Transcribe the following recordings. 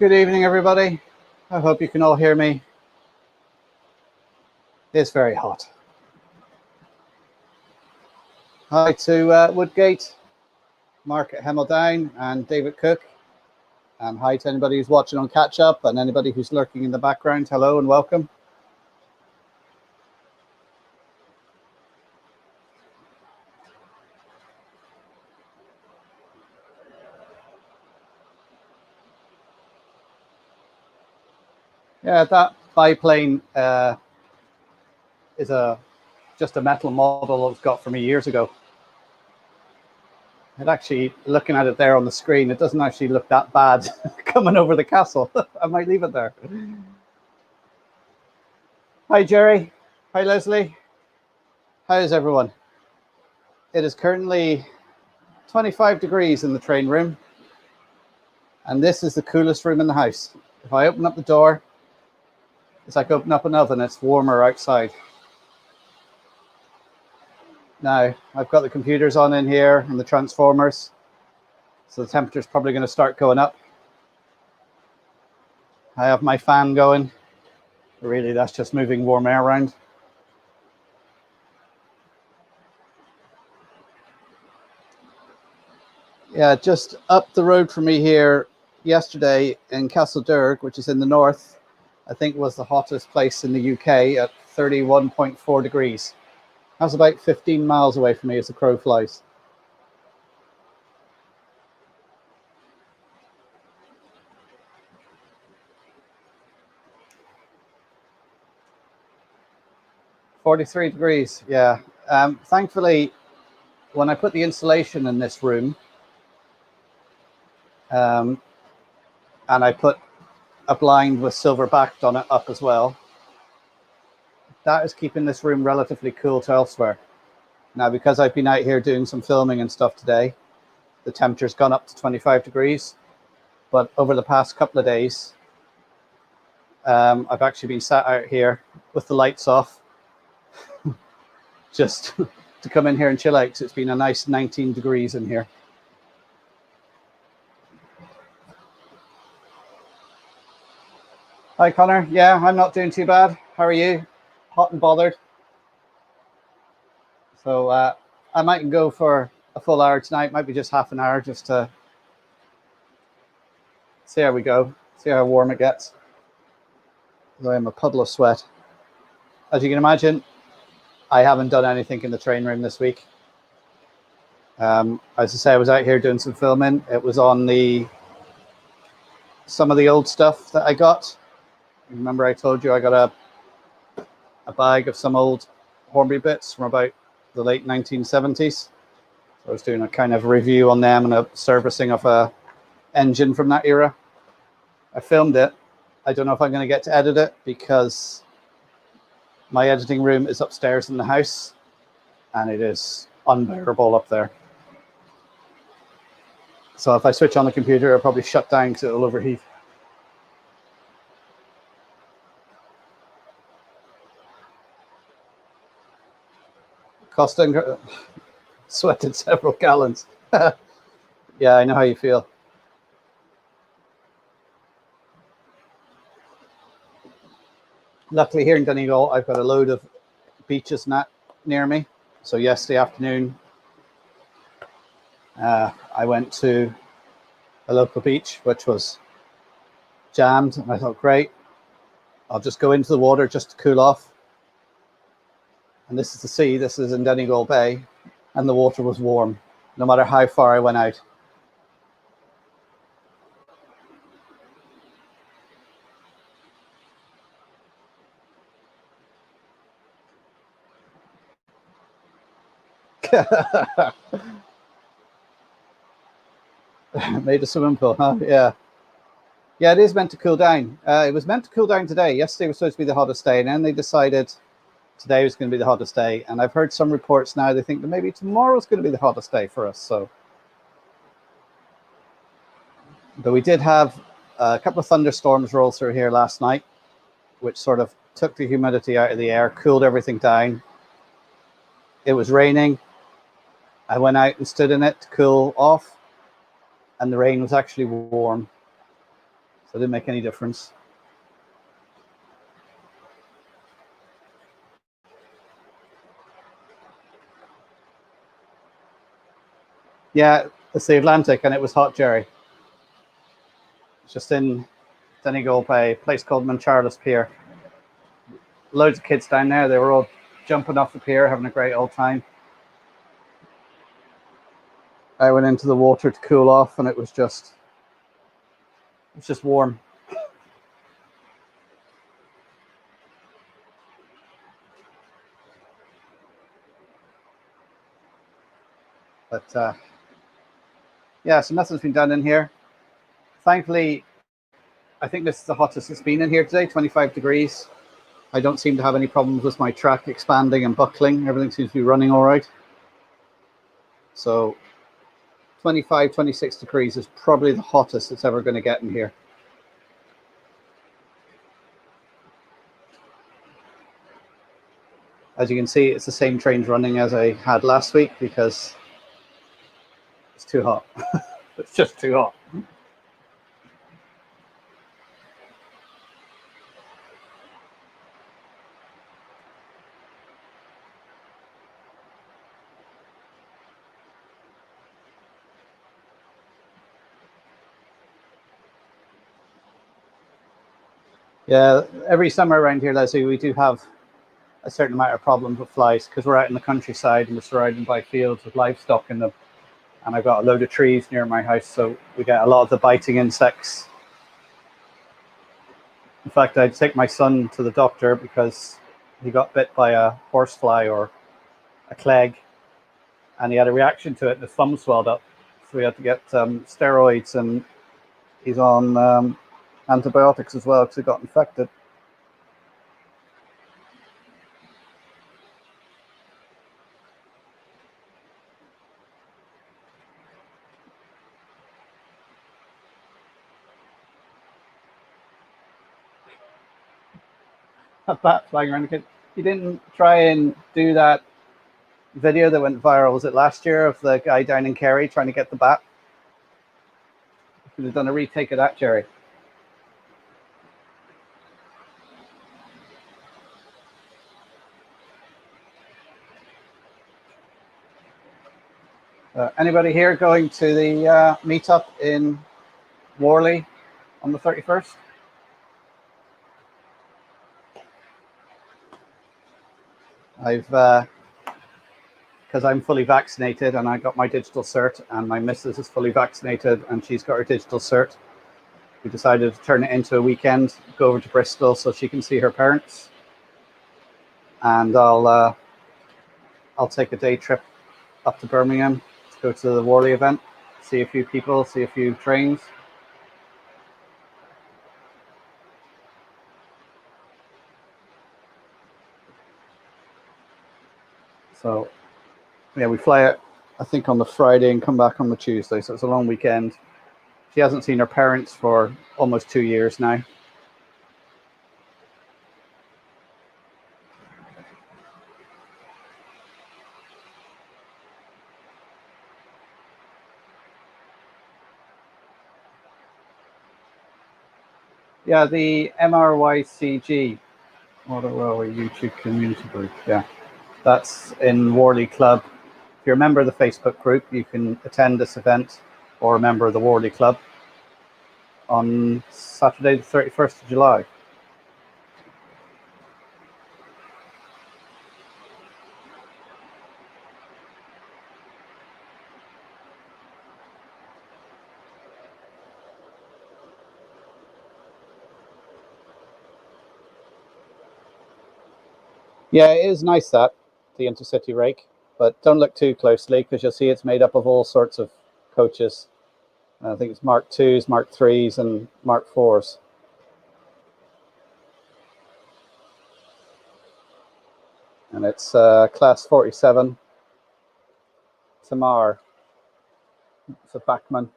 Good evening, everybody. I hope you can all hear me. It's very hot. Hi to Woodgate, Mark at Hemel Down, and David Cook. And hi to anybody who's watching on Catch Up and anybody who's lurking in the background. Hello and welcome. Yeah, that biplane is just a metal model that was got for me years ago. It actually, looking at it there on the screen, it doesn't actually look that bad coming over the castle. I might leave it there. Hi, Jerry. Hi, Leslie. How's everyone? It is currently 25 degrees in the train room. And this is the coolest room in the house. If I open up the door, it's like opening up an oven. It's warmer outside. Now, I've got the computers on in here and the transformers. So the temperature's probably going to start going up. I have my fan going. Really, that's just moving warm air around. Yeah, just up the road from me here yesterday in Castlederg, which is in the north, I think was the hottest place in the UK at 31.4 degrees. That's about 15 miles away from me as the crow flies. "43 degrees, yeah. Thankfully, when I put the insulation in this room, and I put a blind with silver backed on it up as well, that is keeping this room relatively cool to elsewhere. Now, because I've been out here doing some filming and stuff today, the temperature's gone up to 25 degrees. But over the past couple of days, I've actually been sat out here with the lights off just to come in here and chill out, because it's been a nice 19 degrees in here. Hi, Connor. Yeah, I'm not doing too bad. How are you? Hot and bothered. So I might go for a full hour tonight. Might be just half an hour, just to see how we go, see how warm it gets. I am a puddle of sweat. As you can imagine, I haven't done anything in the train room this week. As I say, I was out here doing some filming. It was on some of the old stuff that I got. Remember I told you I got a bag of some old Hornby bits from about the late 1970s. So I was doing a kind of review on them and a servicing of a engine from that era. I filmed it. I don't know if I'm going to get to edit it, because my editing room is upstairs in the house and it is unbearable up there. So if I switch on the computer, it'll probably shut down because it'll overheat. Costing sweated several gallons. Yeah, I know how you feel. Luckily here in Donegal, I've got a load of beaches near me. So yesterday afternoon, I went to a local beach, which was jammed. And I thought, great, I'll just go into the water just to cool off. And this is the sea. This is in Donegal Bay. And the water was warm, no matter how far I went out. Made a swimming pool, huh? Yeah. Yeah, it is meant to cool down. It was meant to cool down today. Yesterday was supposed to be the hottest day, and then they decided today was going to be the hottest day. And I've heard some reports now, they think that maybe tomorrow's going to be the hottest day for us. So, but we did have a couple of thunderstorms roll through here last night, which sort of took the humidity out of the air, cooled everything down. It was raining. I went out and stood in it to cool off, and the rain was actually warm. So it didn't make any difference. Yeah, it's the Atlantic, and it was hot, Jerry. It's just in Donegal Bay, a place called Moncharles Pier. Loads of kids down there. They were all jumping off the pier, having a great old time. I went into the water to cool off, and it was just warm. But yeah, so nothing's been done in here. Thankfully, I think this is the hottest it's been in here today, 25 degrees. I don't seem to have any problems with my track expanding and buckling. Everything seems to be running all right. So 25, 26 degrees is probably the hottest it's ever going to get in here. As you can see, it's the same trains running as I had last week because it's too hot. It's just too hot. Yeah, every summer around here, Leslie, we do have a certain amount of problems with flies because we're out in the countryside and we're surrounded by fields with livestock in them. And I've got a load of trees near my house, so we get a lot of the biting insects. In fact, I'd take my son to the doctor because he got bit by a horsefly or a clegg, and he had a reaction to it, and his thumb swelled up. So we had to get steroids, and he's on antibiotics as well because he got infected. A bat flying around the kid. You didn't try and do that video that went viral, was it last year, of the guy down in Kerry trying to get the bat? You could have done a retake of that, Jerry. Anybody here going to the meetup in Worley on the 31st? I've because I'm fully vaccinated and I got my digital cert, and my missus is fully vaccinated and she's got her digital cert. We decided to turn it into a weekend, go over to Bristol so she can see her parents, and I'll take a day trip up to Birmingham to go to the Worley event, see a few people, see a few trains. So yeah, we fly out, I think, on the Friday and come back on the Tuesday. So it's a long weekend. She hasn't seen her parents for almost 2 years now. Yeah, the MRYCG, Motor Railway YouTube Community Group. Yeah, that's in Worley Club. If you're a member of the Facebook group, you can attend this event, or a member of the Worley Club, on Saturday the 31st of July. Yeah, it is nice, that, the Intercity rake, but don't look too closely because you'll see it's made up of all sorts of coaches. I think it's Mark IIs, Mark IIIs, and Mark IVs. And it's class 47, Tamar. It's a Bachmann.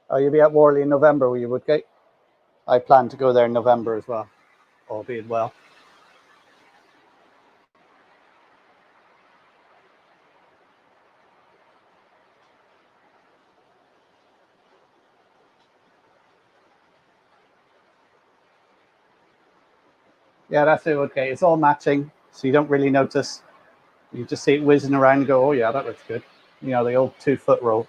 Oh, you'll be at Worley in November, will you, Woodgate? I plan to go there in November as well, all being well. Yeah, that's it. Okay, it's all matching, so you don't really notice. You just see it whizzing around and go, oh yeah, that looks good. You know, the old 2 foot rule.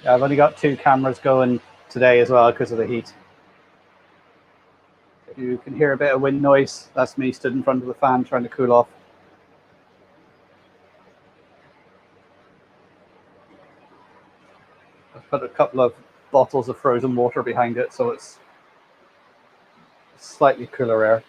Yeah, I've only got 2 cameras going today as well because of the heat. If you can hear a bit of wind noise, that's me stood in front of the fan trying to cool off. I've put a couple of bottles of frozen water behind it, so it's slightly cooler air.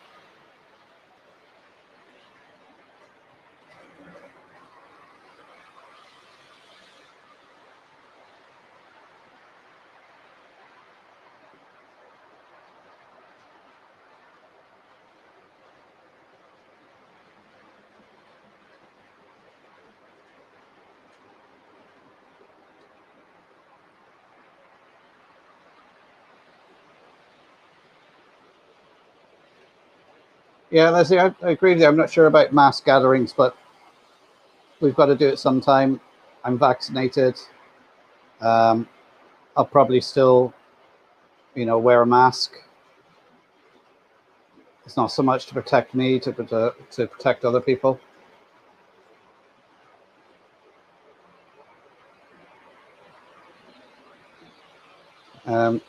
Yeah, Leslie, I agree with you. I'm not sure about mass gatherings, but we've got to do it sometime. I'm vaccinated. I'll probably still, wear a mask. It's not so much to protect me, to protect other people. Um,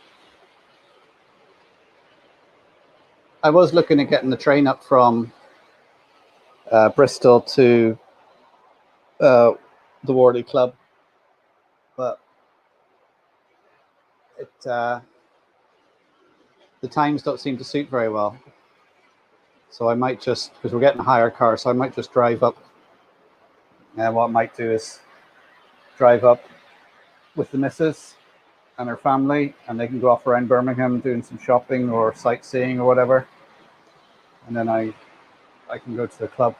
I was looking at getting the train up from Bristol to the Warley Club, but the times don't seem to suit very well. So I might just, because we're getting a hire car, so I might just drive up. And what I might do is drive up with the missus and her family, and they can go off around Birmingham doing some shopping or sightseeing or whatever. And then I can go to the club.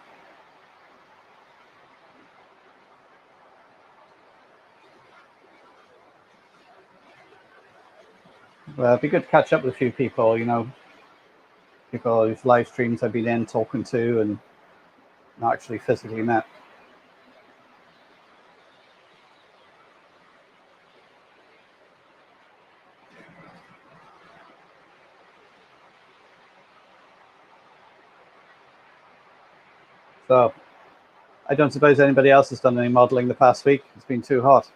Well, it'd be good to catch up with a few people, people whose live streams I've been in talking to and not actually physically met. So I don't suppose anybody else has done any modeling the past week. It's been too hot.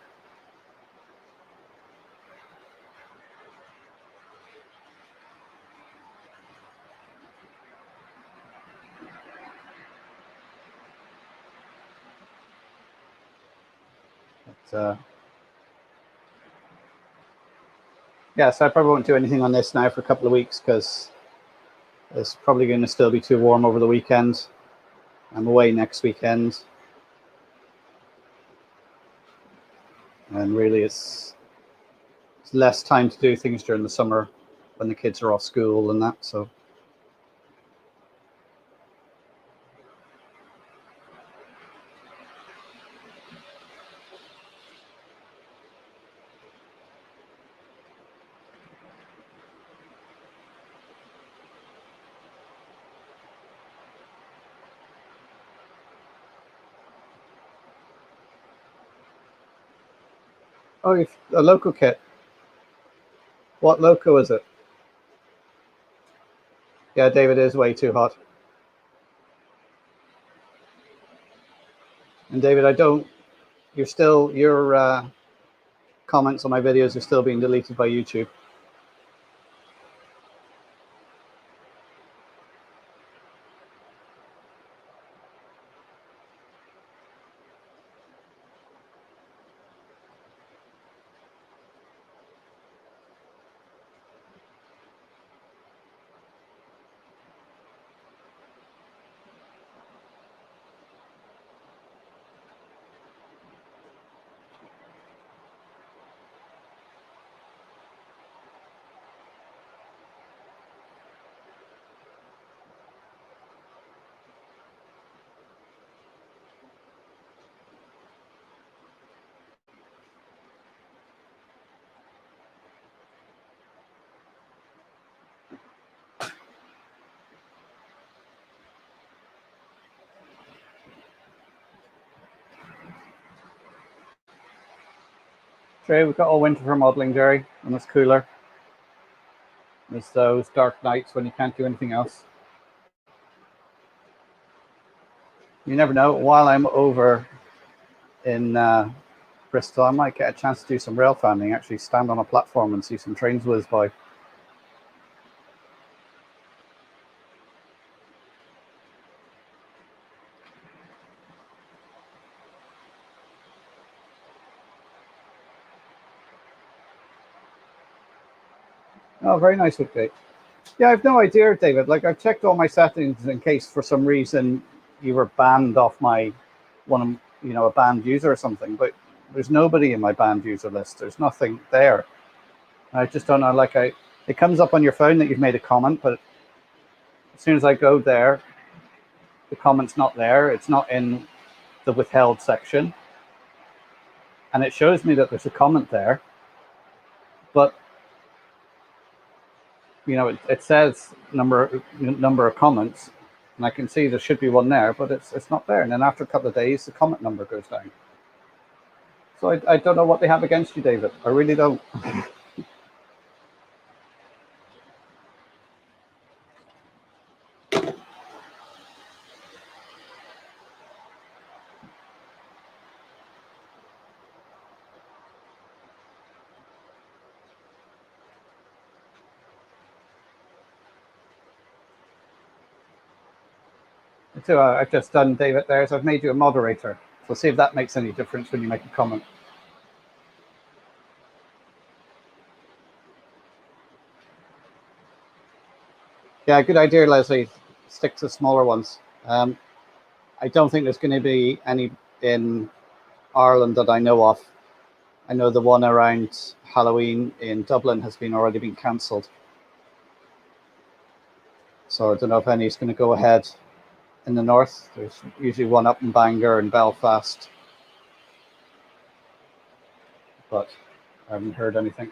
But, yeah, so I probably won't do anything on this now for a couple of weeks because it's probably going to still be too warm over the weekend. I'm away next weekend. And really it's less time to do things during the summer when the kids are off school and that. So oh, a local kit. What loco is it? Yeah, David, is way too hot. And David, your comments on my videos are still being deleted by YouTube. True, we've got all winter for modelling, Jerry, and it's cooler. There's those dark nights when you can't do anything else. You never know. While I'm over in Bristol, I might get a chance to do some rail fanning, actually stand on a platform and see some trains whiz by. Oh, very nice update. Yeah, I've no idea, David. Like, I've checked all my settings in case for some reason you were banned off my a banned user or something, but there's nobody in my banned user list. There's nothing there. I just don't know. Like, it comes up on your phone that you've made a comment, but as soon as I go there, the comment's not there. It's not in the withheld section, and it shows me that there's a comment there, but it says number of comments, and I can see there should be one there, but it's not there. And then after a couple of days, the comment number goes down. So I don't know what they have against you, David. I really don't. So I've just done David there, so I've made you a moderator. So see if that makes any difference when you make a comment. Yeah, good idea, Leslie. Stick to smaller ones. I don't think there's going to be any in Ireland that I know of. I know the one around Halloween in Dublin has already been cancelled. So I don't know if any is going to go ahead in the north. There's usually one up in Bangor and Belfast, but I haven't heard anything.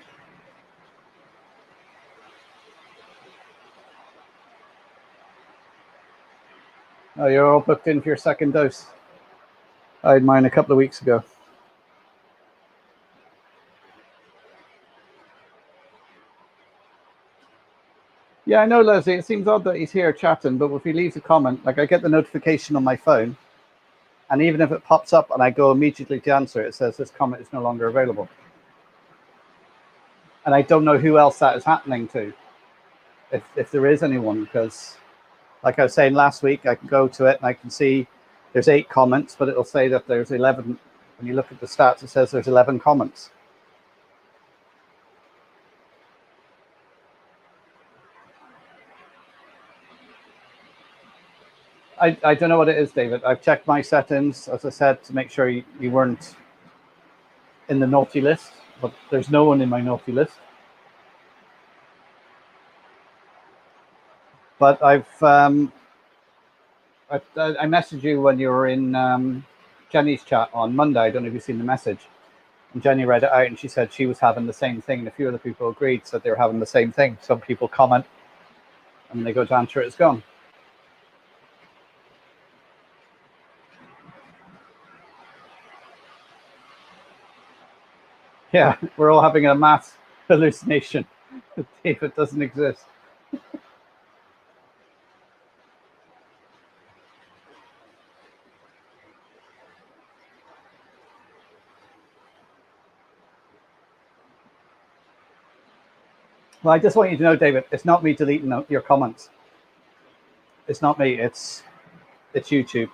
Oh, you're all booked in for your second dose. I had mine a couple of weeks ago. Yeah, I know, Leslie. It seems odd that he's here chatting, but if he leaves a comment, like I get the notification on my phone, and even if it pops up and I go immediately to answer, it says this comment is no longer available. And I don't know who else that is happening to, if there is anyone, because like I was saying last week, I can go to it and I can see there's 8 comments, but it'll say that there's 11. When you look at the stats, it says there's 11 comments. I don't know what it is, David. I've checked my settings, as I said, to make sure you weren't in the naughty list, but there's no one in my naughty list. But I messaged you when you were in Jenny's chat on Monday. I don't know if you've seen the message. And Jenny read it out and she said she was having the same thing. And a few other people agreed, said they were having the same thing. Some people comment and they go to answer it, it's gone. Yeah, we're all having a mass hallucination. David doesn't exist. Well, I just want you to know, David, it's not me deleting your comments. It's not me. It's YouTube.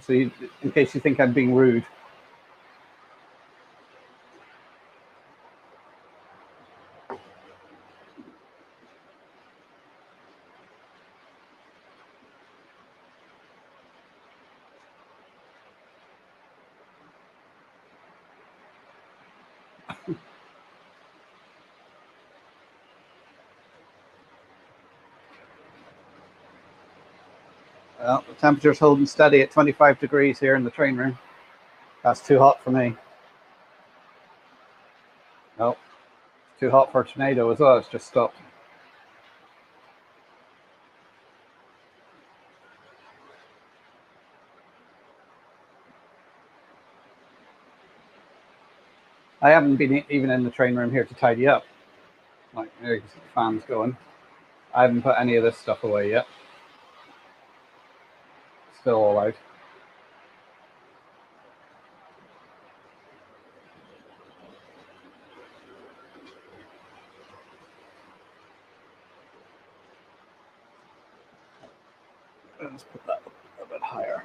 So in case you think I'm being rude. Well, the temperature's holding steady at 25 degrees here in the train room. That's too hot for me. No, it's too hot for a tornado as well. It's just stopped. I haven't been even in the train room here to tidy up. Like, there you can see the fans going. I haven't put any of this stuff away yet. Still all out. Let's put that a bit higher.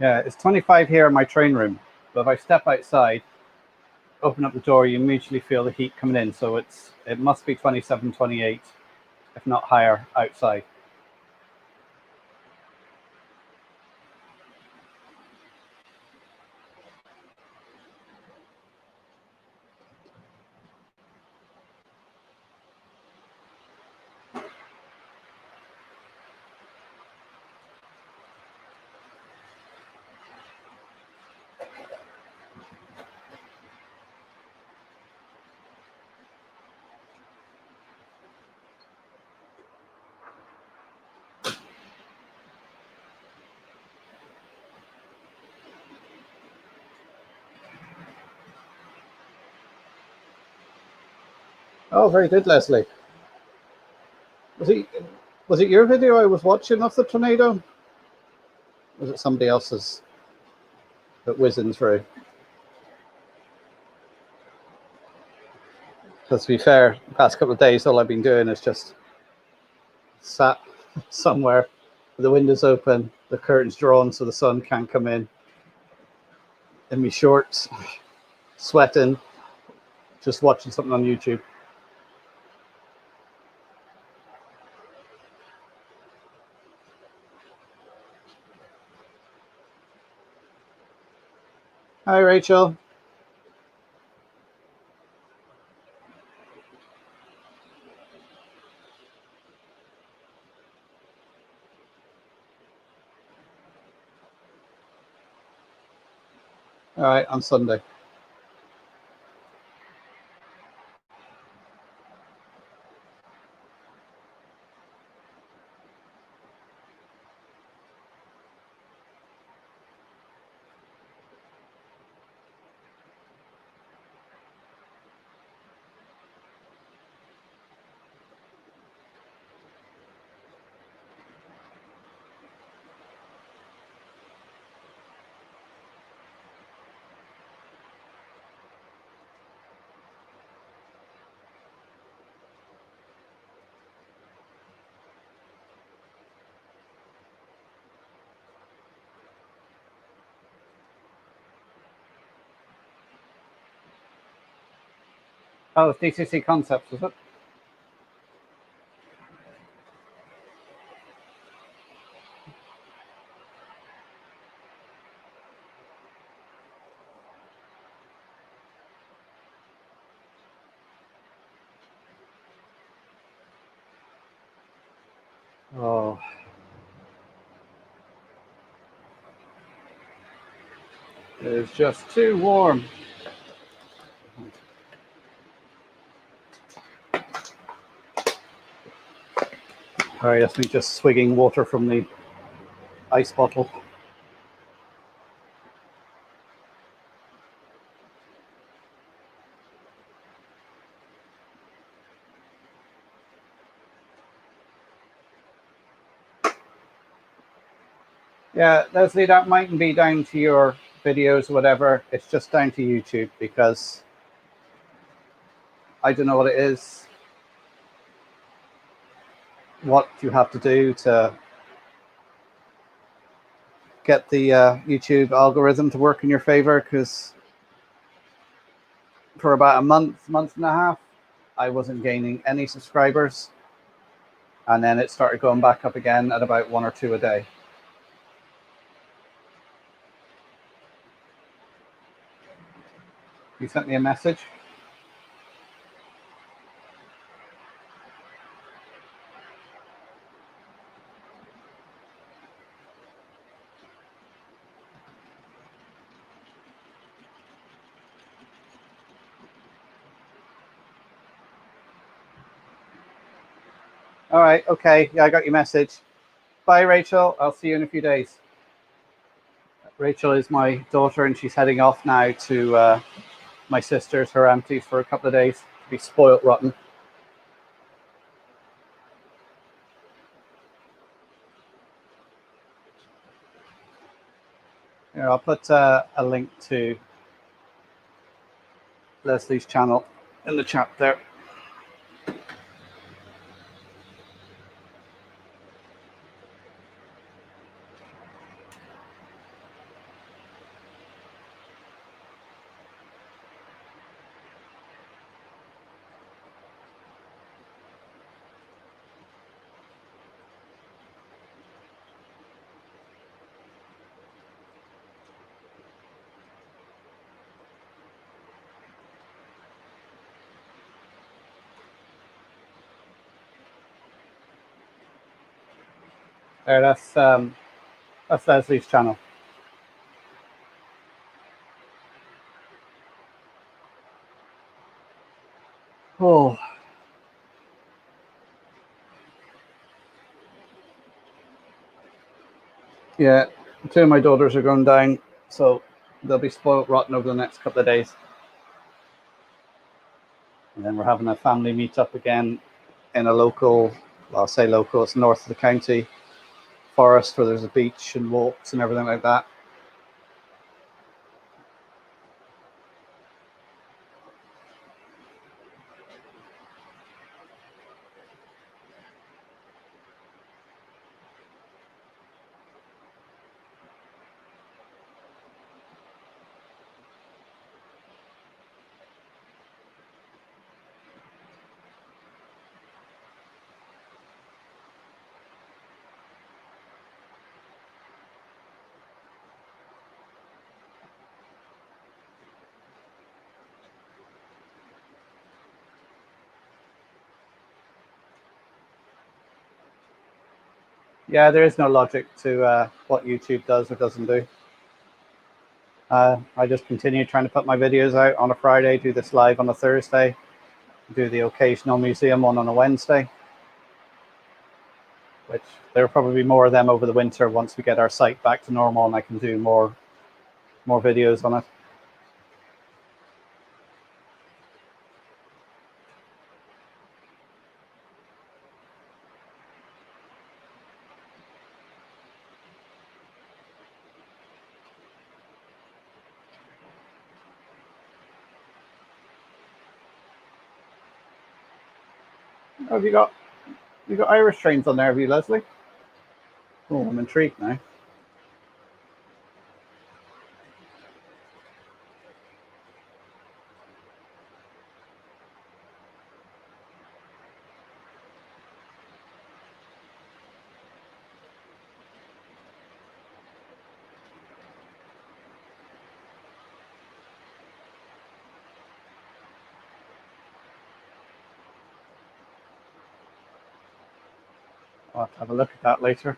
Yeah, it's 25 here in my train room, but if I step outside, open up the door, you immediately feel the heat coming in. So it must be 27, 28, if not higher outside. Oh, very good, Leslie. Was it your video I was watching of the tornado? Or was it somebody else's that whizzing through? Because to be fair, the past couple of days, all I've been doing is just sat somewhere, the windows open, the curtains drawn so the sun can't come in my shorts, sweating, just watching something on YouTube. Hi, Rachel. All right, on Sunday. Oh, it's DCC Concepts, is it? Oh. It's just too warm. All right, that's me just swigging water from the ice bottle. Yeah, Leslie, that mightn't be down to your videos or whatever. It's just down to YouTube because I don't know what it is, what you have to do to get the YouTube algorithm to work in your favor. Because for about a month and a half, I wasn't gaining any subscribers. And then it started going back up again at about 1 or 2 a day. You sent me a message? All right. Okay. Yeah, I got your message. Bye, Rachel. I'll see you in a few days. Rachel is my daughter, and she's heading off now to my sister's, her auntie's, for a couple of days to be spoilt rotten. Here, I'll put a link to Leslie's channel in the chat there. There, that's Leslie's channel. Oh, yeah. Two of my daughters are going down, so they'll be spoilt rotten over the next couple of days. And then we're having a family meetup again in a local, well, I'll say local, it's north of the county, forest where there's a beach and walks and everything like that. Yeah, there is no logic to what YouTube does or doesn't do. I just continue trying to put my videos out on a Friday, do this live on a Thursday, do the occasional museum one on a Wednesday, which there will probably be more of them over the winter once we get our site back to normal and I can do more videos on it. Oh, have you got Irish trains on there, have you, Leslie? Oh, I'm intrigued now. I'll have to have a look at that later.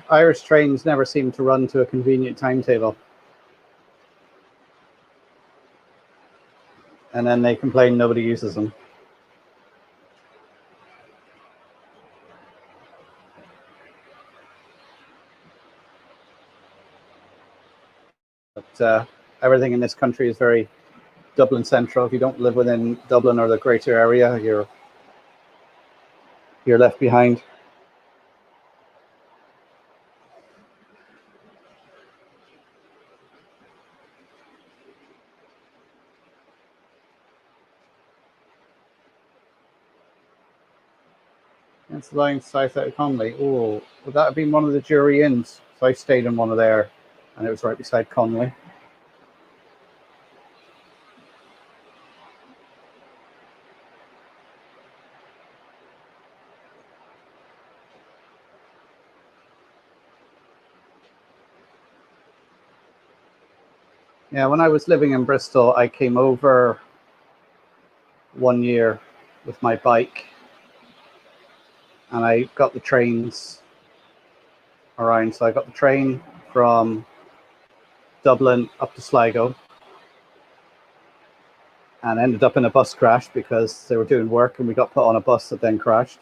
Irish trains never seem to run to a convenient timetable. And then they complain nobody uses them. But everything in this country is very Dublin central. If you don't live within Dublin or the greater area, you're left behind. It's lying south out of Connolly. Oh, would that have been one of the jury inns? So I stayed in one of there, and it was right beside Connolly. Yeah, when I was living in Bristol, I came over one year with my bike, and I got the trains around. So I got the train from Dublin up to Sligo, and ended up in a bus crash because they were doing work, and we got put on a bus that then crashed.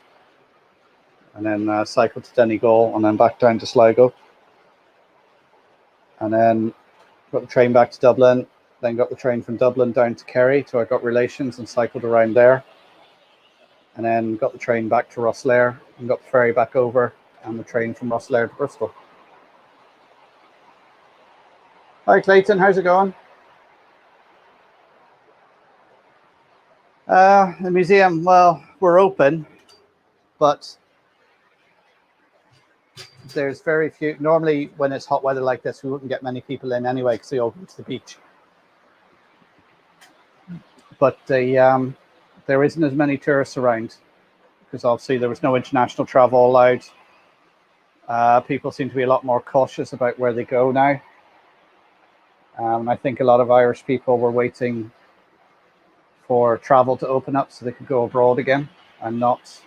And then cycled to Donegal, and then back down to Sligo, and then got the train back to Dublin. Then got the train from Dublin down to Kerry, so I got relations and cycled around there. And then got the train back to Rosslare and got the ferry back over, and the train from Rosslare to Bristol. Hi Clayton, how's it going? The museum, well, we're open, but there's very few. Normally when it's hot weather like this, we wouldn't get many people in anyway because they all go to the beach. But there isn't as many tourists around because obviously there was no international travel allowed. People seem to be a lot more cautious about where they go now. I think a lot of Irish people were waiting for travel to open up so they could go abroad again and not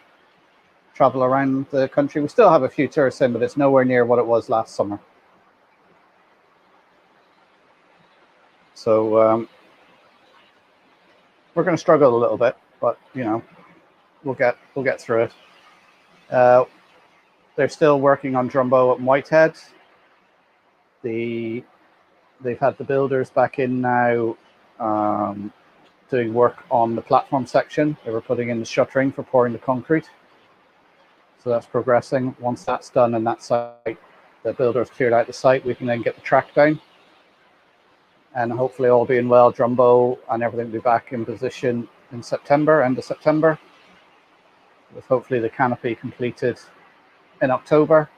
travel around the country. We still have a few tourists in, but it's nowhere near what it was last summer. So we're going to struggle a little bit, but you know, we'll get through it. They're still working on Drumbo at Whitehead. They've had the builders back in now, doing work on the platform section. They were putting in the shuttering for pouring the concrete. So that's progressing. Once that's done and that site, the builders cleared out the site, we can then get the track down. And hopefully all being well, Drumbo and everything will be back in position in September, end of September, with hopefully the canopy completed in October,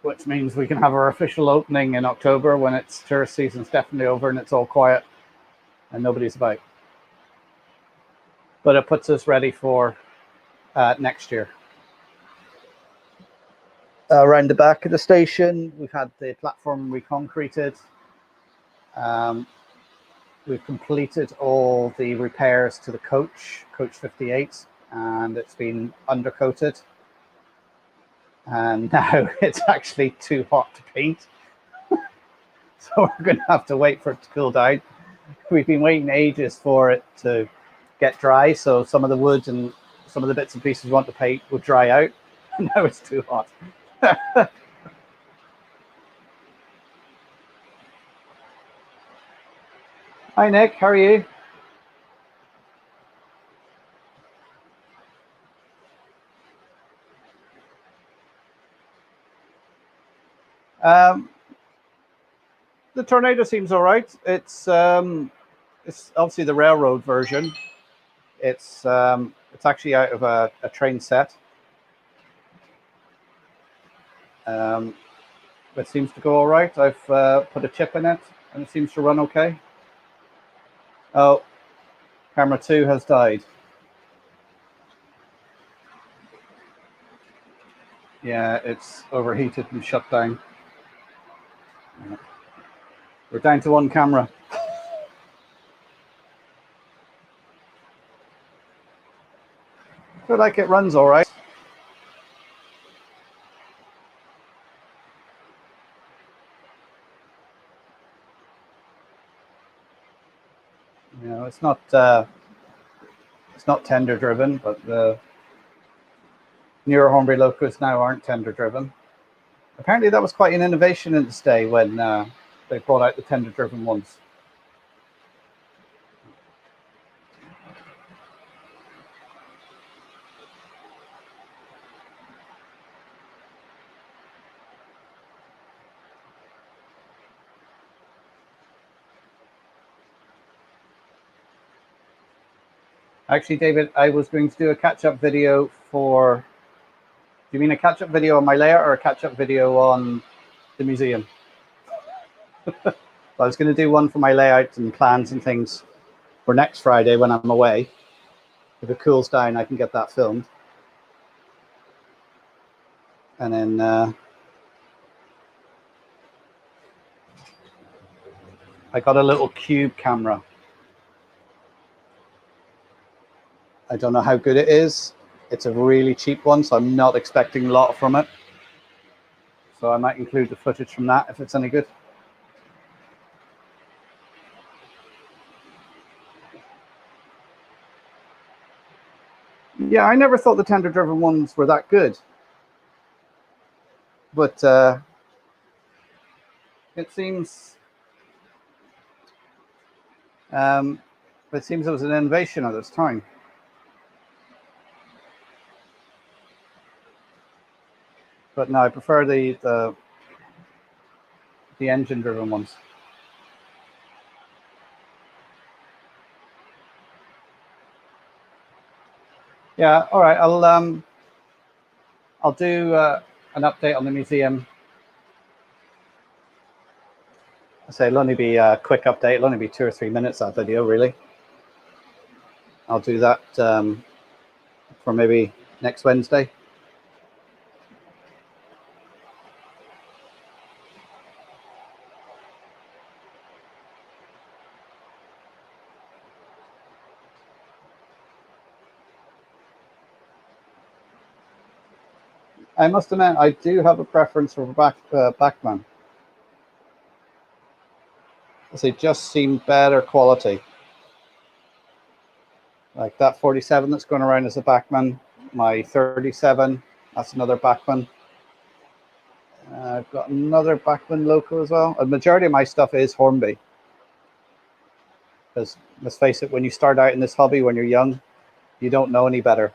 which means we can have our official opening in October when it's tourist season's definitely over and it's all quiet and nobody's about. But it puts us ready for next year. Around the back of the station, we've had the platform reconcreted. We've completed all the repairs to the coach 58, and it's been undercoated. And now it's actually too hot to paint. So we're going to have to wait for it to cool down. We've been waiting ages for it to get dry, so some of the wood and some of the bits and pieces we want to paint will dry out. Now it's too hot. Hi Nick, how are you? The Tornado seems all right. It's obviously the railroad version. It's actually out of a train set. It seems to go all right. I've put a chip in it and it seems to run okay. Oh, camera 2 has died. Yeah, it's overheated and shut down. We're down to one camera. I feel like it runs all right. You know, it's not tender driven, but the newer Hornby locos now aren't tender driven. Apparently that was quite an innovation in this day when they brought out the tender driven ones. Actually, David, I was going to do a catch-up video for... Do you mean a catch-up video on my layout or a catch-up video on the museum? I was going to do one for my layout and plans and things for next Friday when I'm away. If it cools down, I can get that filmed. And then I got a little cube camera. I don't know how good it is. It's a really cheap one, so I'm not expecting a lot from it. So I might include the footage from that if it's any good. Yeah, I never thought the tender-driven ones were that good. But it seems it was an innovation at its time. But no, I prefer the engine-driven ones. Yeah, all right. I'll do an update on the museum. I say it'll only be a quick update. It'll only be 2 or 3 minutes, that video, really. I'll do that for maybe next Wednesday. I must admit, I do have a preference for Bachmann. They just seem better quality. Like that 47 that's going around as a Bachmann, my 37, that's another Bachmann. I've got another Bachmann local as well. A majority of my stuff is Hornby. Because let's face it, when you start out in this hobby when you're young, you don't know any better.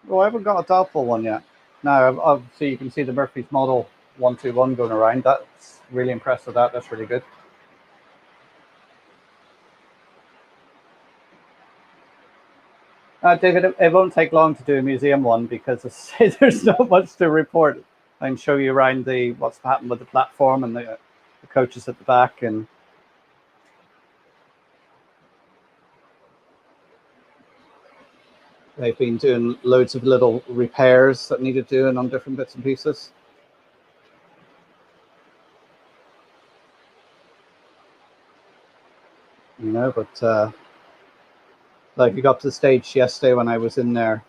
Well, I haven't got a doubtful one yet. Now, obviously, you can see the Murphy's Model 121 going around. That's really impressed with that. That's really good. David, it won't take long to do a museum one because there's not much to report. I can show you around what's happened with the platform and the coaches at the back, and they've been doing loads of little repairs that needed doing on different bits and pieces. You know, but like we got to the stage yesterday when I was in there,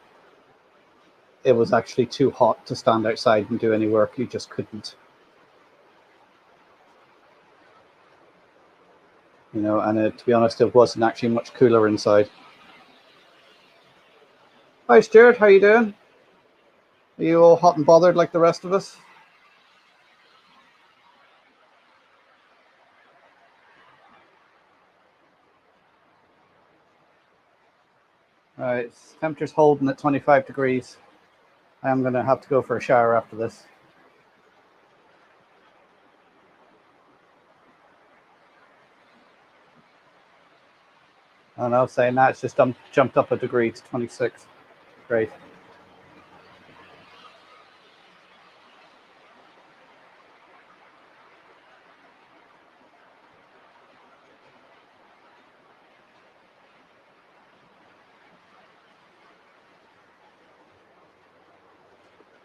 it was actually too hot to stand outside and do any work. You just couldn't. You know, and to be honest, it wasn't actually much cooler inside. Hi, Stuart. How you doing? Are you all hot and bothered like the rest of us? All right, temperature's holding at 25 degrees. I'm going to have to go for a shower after this. I know, saying that, it's just jumped up a degree to 26. Great.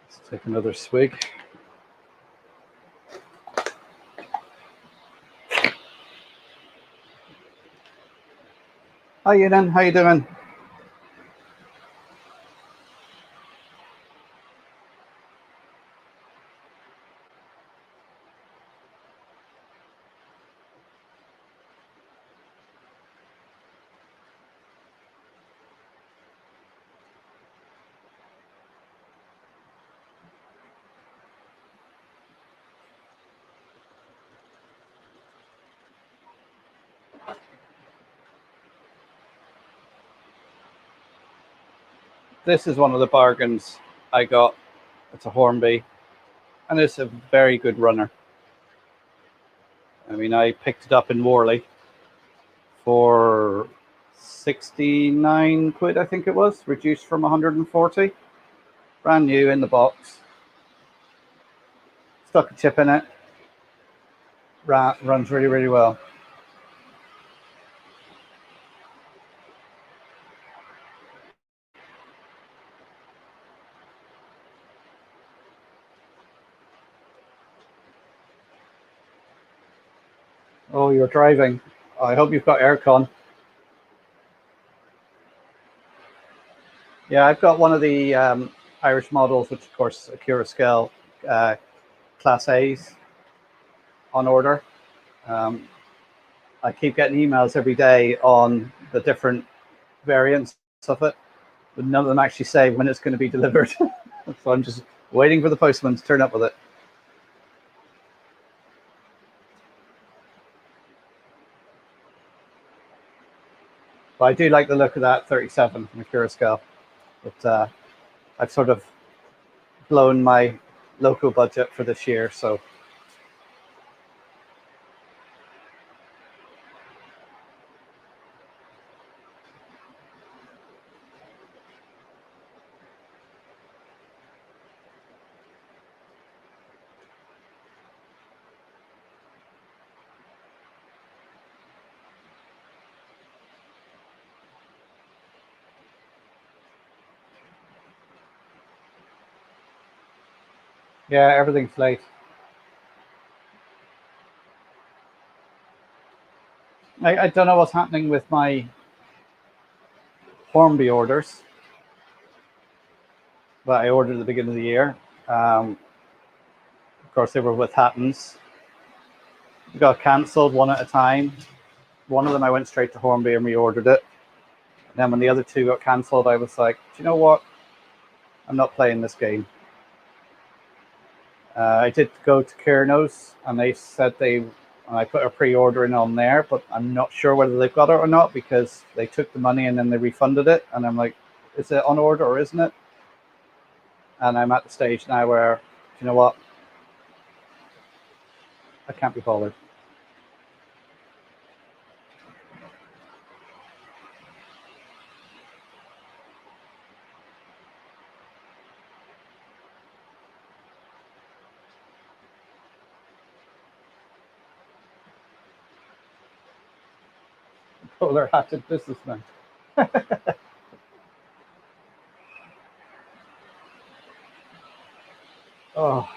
Let's take another swig. Hi, Ewan. How you doing? This is one of the bargains I got. It's a Hornby. and it's a very good runner. I mean, I picked it up in Worley for 69 quid, I think it was, reduced from 140. Brand new in the box. Stuck a chip in it. Runs really, really well. Oh, you're driving. I hope you've got aircon. Yeah, I've got one of the Irish models, which of course Acura Scale Class A's on order. I keep getting emails every day on the different variants of it, but none of them actually say when it's going to be delivered. So I'm just waiting for the postman to turn up with it. But I do like the look of that 37 from Acura Scale. But I've sort of blown my local budget for this year, so yeah, everything's late. I don't know what's happening with my Hornby orders that I ordered at the beginning of the year. Of course, they were with Hattons. We got cancelled one at a time. One of them I went straight to Hornby and reordered it. And then when the other two got cancelled, I was like, do you know what? I'm not playing this game. I did go to Kiernos, and they said I put a pre-order in on there, but I'm not sure whether they've got it or not because they took the money and then they refunded it. And I'm like, is it on order or isn't it? And I'm at the stage now where, you know what? I can't be bothered. Polar hatted businessman. Oh.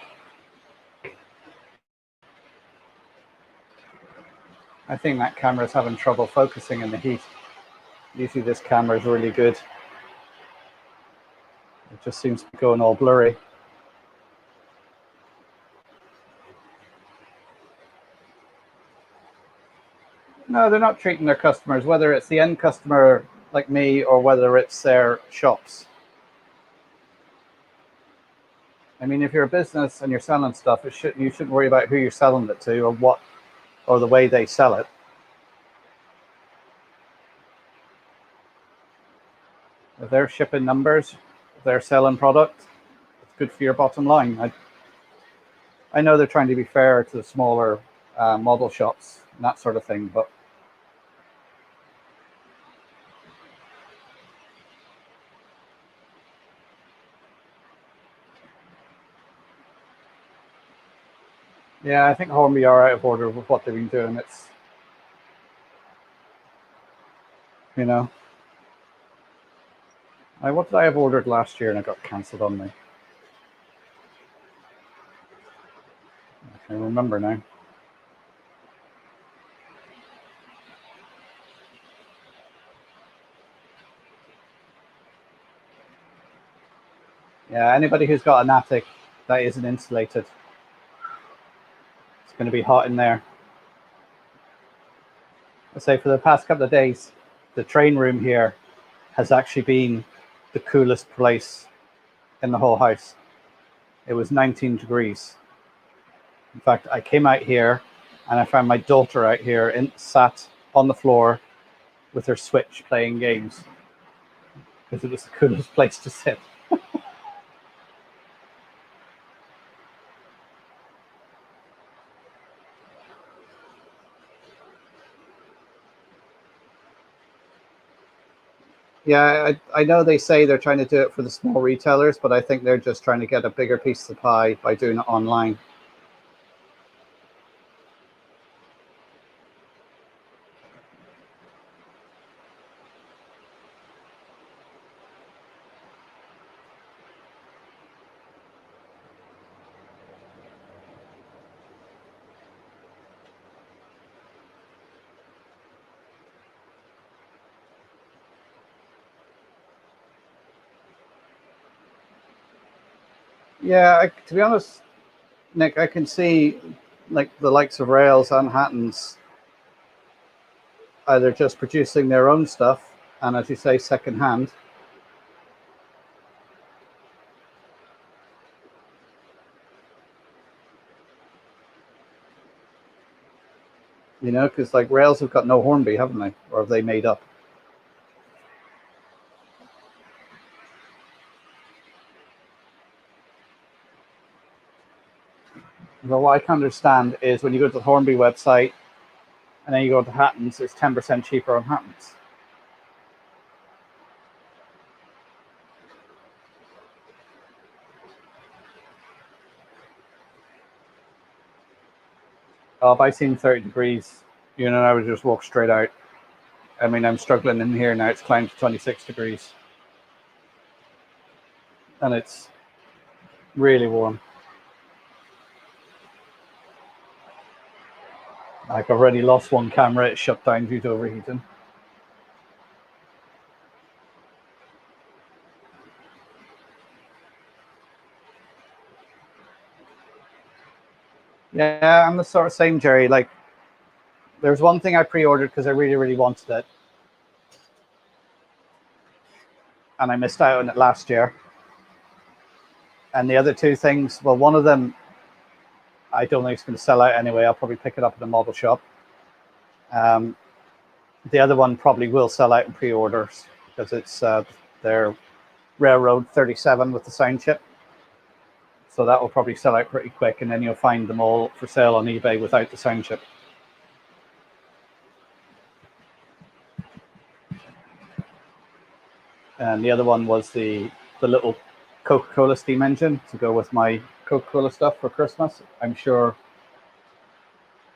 I think that camera's having trouble focusing in the heat. Usually this camera is really good. It just seems to be going all blurry. No, they're not treating their customers, whether it's the end customer like me or whether it's their shops. I mean, if you're a business and you're selling stuff, you shouldn't worry about who you're selling it to or what, or the way they sell it. If they're shipping numbers, if they're selling product, it's good for your bottom line. I know they're trying to be fair to the smaller model shops and that sort of thing, but yeah, I think Hornby are out of order with what they've been doing. It's, you know, what did I have ordered last year and it got cancelled on me? I can't remember now. Yeah, anybody who's got an attic that isn't insulated, it's going to be hot in there. I say for the past couple of days, the train room here has actually been the coolest place in the whole house. It was 19 degrees. In fact, I came out here and I found my daughter out here sat on the floor with her Switch playing games because it was the coolest place to sit. Yeah, I know they say they're trying to do it for the small retailers, but I think they're just trying to get a bigger piece of the pie by doing it online. Yeah, to be honest, Nick, I can see like the likes of Rails and Hattons either just producing their own stuff and, as you say, secondhand. You know, because like Rails have got no Hornby, haven't they? Or have they made up? Well, what I can understand is when you go to the Hornby website and then you go to Hattons, it's 10% cheaper on Hattons. If I seen 30 degrees, you know, I would just walk straight out. I mean, I'm struggling in here now. It's climbed to 26 degrees. And it's really warm. Like, I've already lost one camera. It shut down due to overheating. Yeah, I'm the sort of same, Jerry. Like, there's one thing I pre-ordered because I really, really wanted it. And I missed out on it last year. And the other two things, well, one of them, I don't think it's going to sell out anyway. I'll probably pick it up at a model shop. The other one probably will sell out in pre-orders because it's their Railroad 37 with the sound chip. So that will probably sell out pretty quick, and then you'll find them all for sale on eBay without the sound chip. And the other one was the little Coca-Cola steam engine to go with my Coca-Cola stuff for Christmas. I'm sure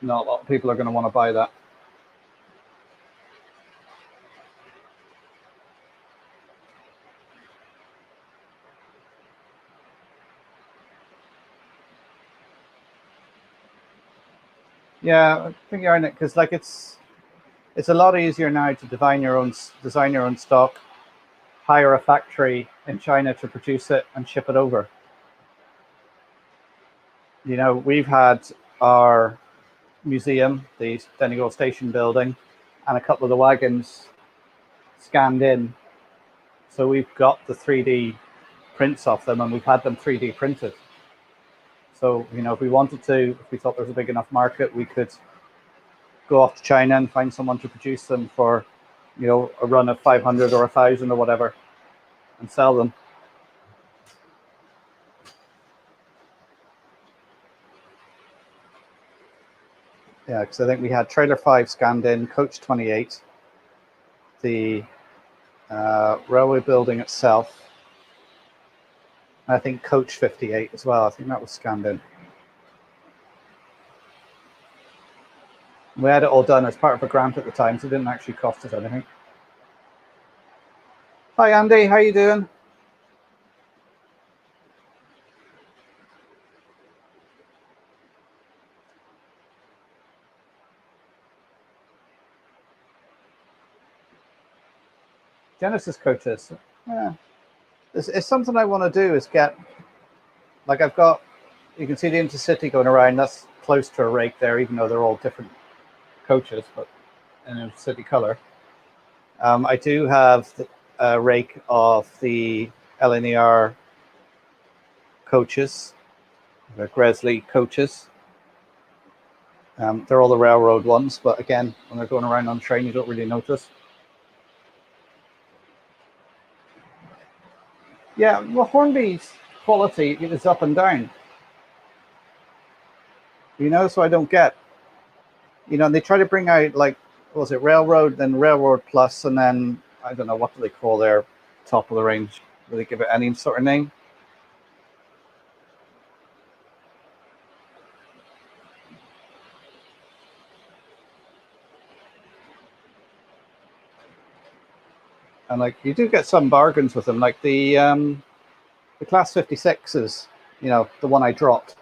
not a lot of people are going to want to buy that. Yeah, I think you're in it because like it's a lot easier now to design your own stock, hire a factory in China to produce it and ship it over. You know, we've had our museum, the Donegal Station building, and a couple of the wagons scanned in. So we've got the 3D prints off them and we've had them 3D printed. So, you know, if we wanted to, if we thought there was a big enough market, we could go off to China and find someone to produce them for, you know, a run of 500 or 1,000 or whatever and sell them. Yeah, because I think we had Trailer 5 scanned in, Coach 28, the railway building itself, and I think Coach 58 as well. I think that was scanned in. We had it all done as part of a grant at the time, so it didn't actually cost us anything. Hi, Andy. How you doing? Genesis coaches. Yeah. It's something I want to do is get, like I've got, you can see the Intercity going around. That's close to a rake there, even though they're all different coaches, but in Intercity color. I do have a rake of the LNER coaches, the Gresley coaches. They're all the railroad ones, but again, when they're going around on train, you don't really notice. Yeah, well, Hornby's quality is up and down. You know, so I don't get. You know, and they try to bring out like, what was it, Railroad, then Railroad Plus, and then I don't know, what do they call their top of the range? Do they give it any sort of name? And like you do get some bargains with them, like the Class 56s, you know, the one I dropped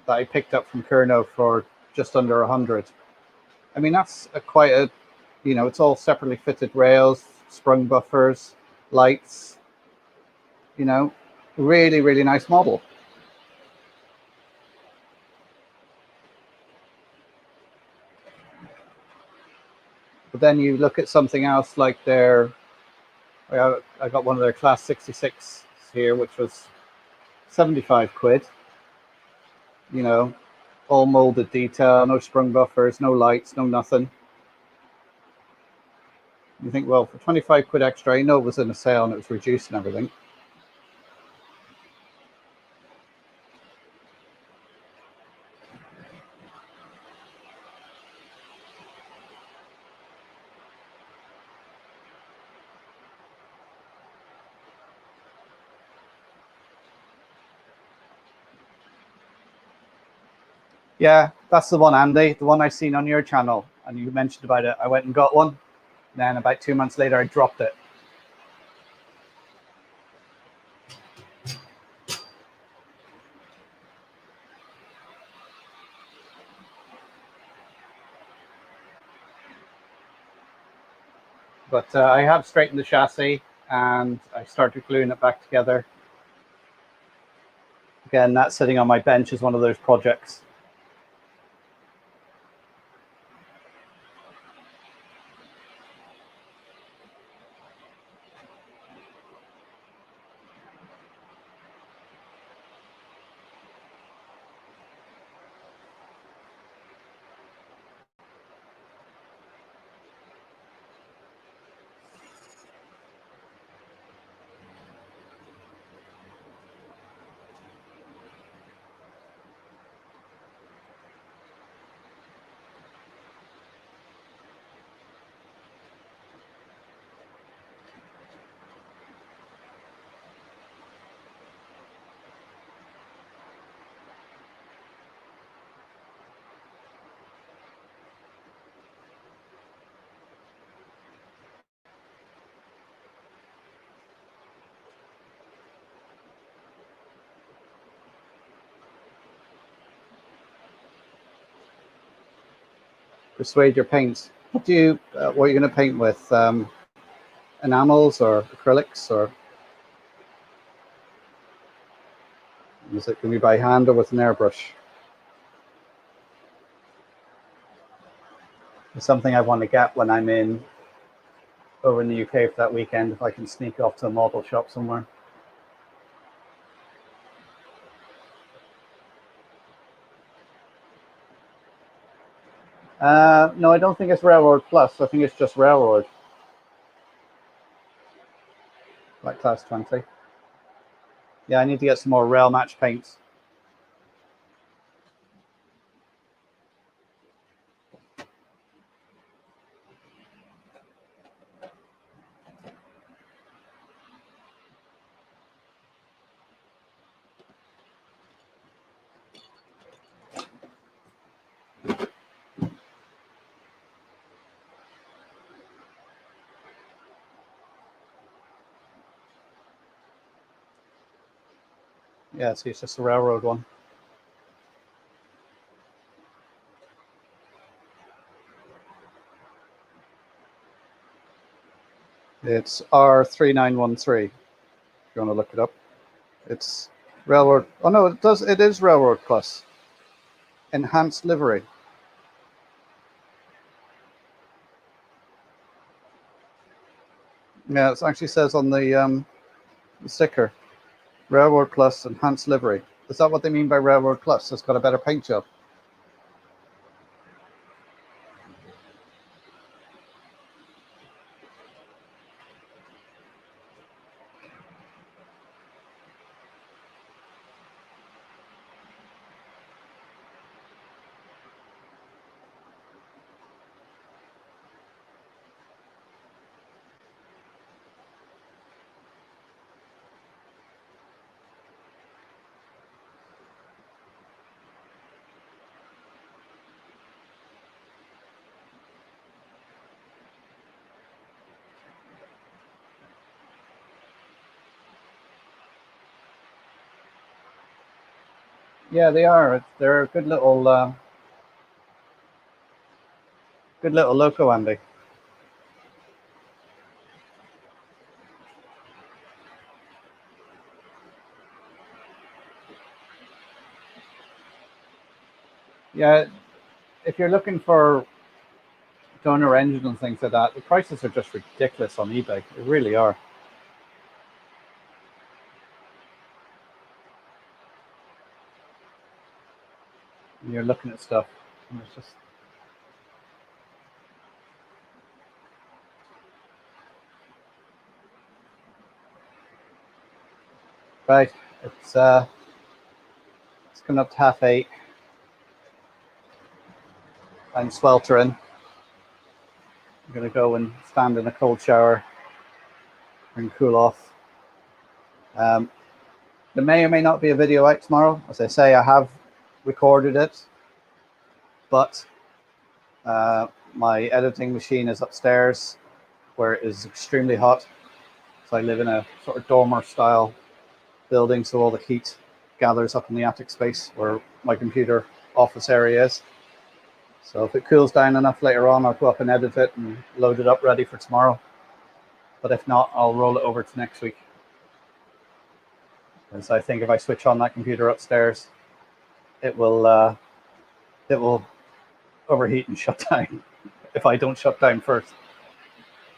that I picked up from Kerno for just under 100. I mean, that's quite a, you know, it's all separately fitted rails, sprung buffers, lights, you know, really, really nice model. But then you look at something else like their, I got one of their Class 66 here, which was 75 quid, you know, all molded detail, no sprung buffers, no lights, no nothing. You think, well, for 25 quid extra, I know it was in a sale and it was reduced and everything. Yeah, that's the one, Andy, the one I seen on your channel. And you mentioned about it. I went and got one. Then about 2 months later, I dropped it. But I have straightened the chassis and I started gluing it back together. Again, that sitting on my bench is one of those projects. Persuade your paints. What are you going to paint with? Enamels or acrylics, or is it going to be by hand or with an airbrush? It's something I want to get when I'm over in the UK for that weekend, if I can sneak off to a model shop somewhere. No, I don't think it's Railroad Plus. I think it's just Railroad. Like Class 20. Yeah, I need to get some more rail match paints. Yeah, see, it's just a Railroad one. It's R3913. If you want to look it up, it's Railroad. Oh no, it does. It is Railroad Plus. Enhanced livery. Yeah, it actually says on the sticker, Railroad Plus Enhanced livery. Is that what they mean by Railroad Plus? It's got a better paint job. Yeah, they are. They're a good little loco, Andy. Yeah, if you're looking for donor engines and things like that, the prices are just ridiculous on eBay. They really are. And you're looking at stuff, and it's just right. It's coming up to 8:30. I'm sweltering. I'm gonna go and stand in a cold shower and cool off. There may or may not be a video out tomorrow. As I say, I have recorded it, but my editing machine is upstairs where it is extremely hot. So I live in a sort of dormer style building, so all the heat gathers up in the attic space where my computer office area is. So if it cools down enough later on, I'll go up and edit it and load it up ready for tomorrow. But if not, I'll roll it over to next week. And so I think if I switch on that computer upstairs, it will overheat and shut down if I don't shut down first.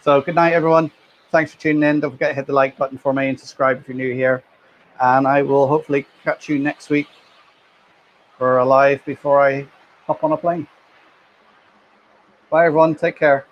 So good night, everyone. Thanks for tuning in. Don't forget to hit the like button for me and subscribe if you're new here. And I will hopefully catch you next week for a live before I hop on a plane. Bye, everyone. Take care.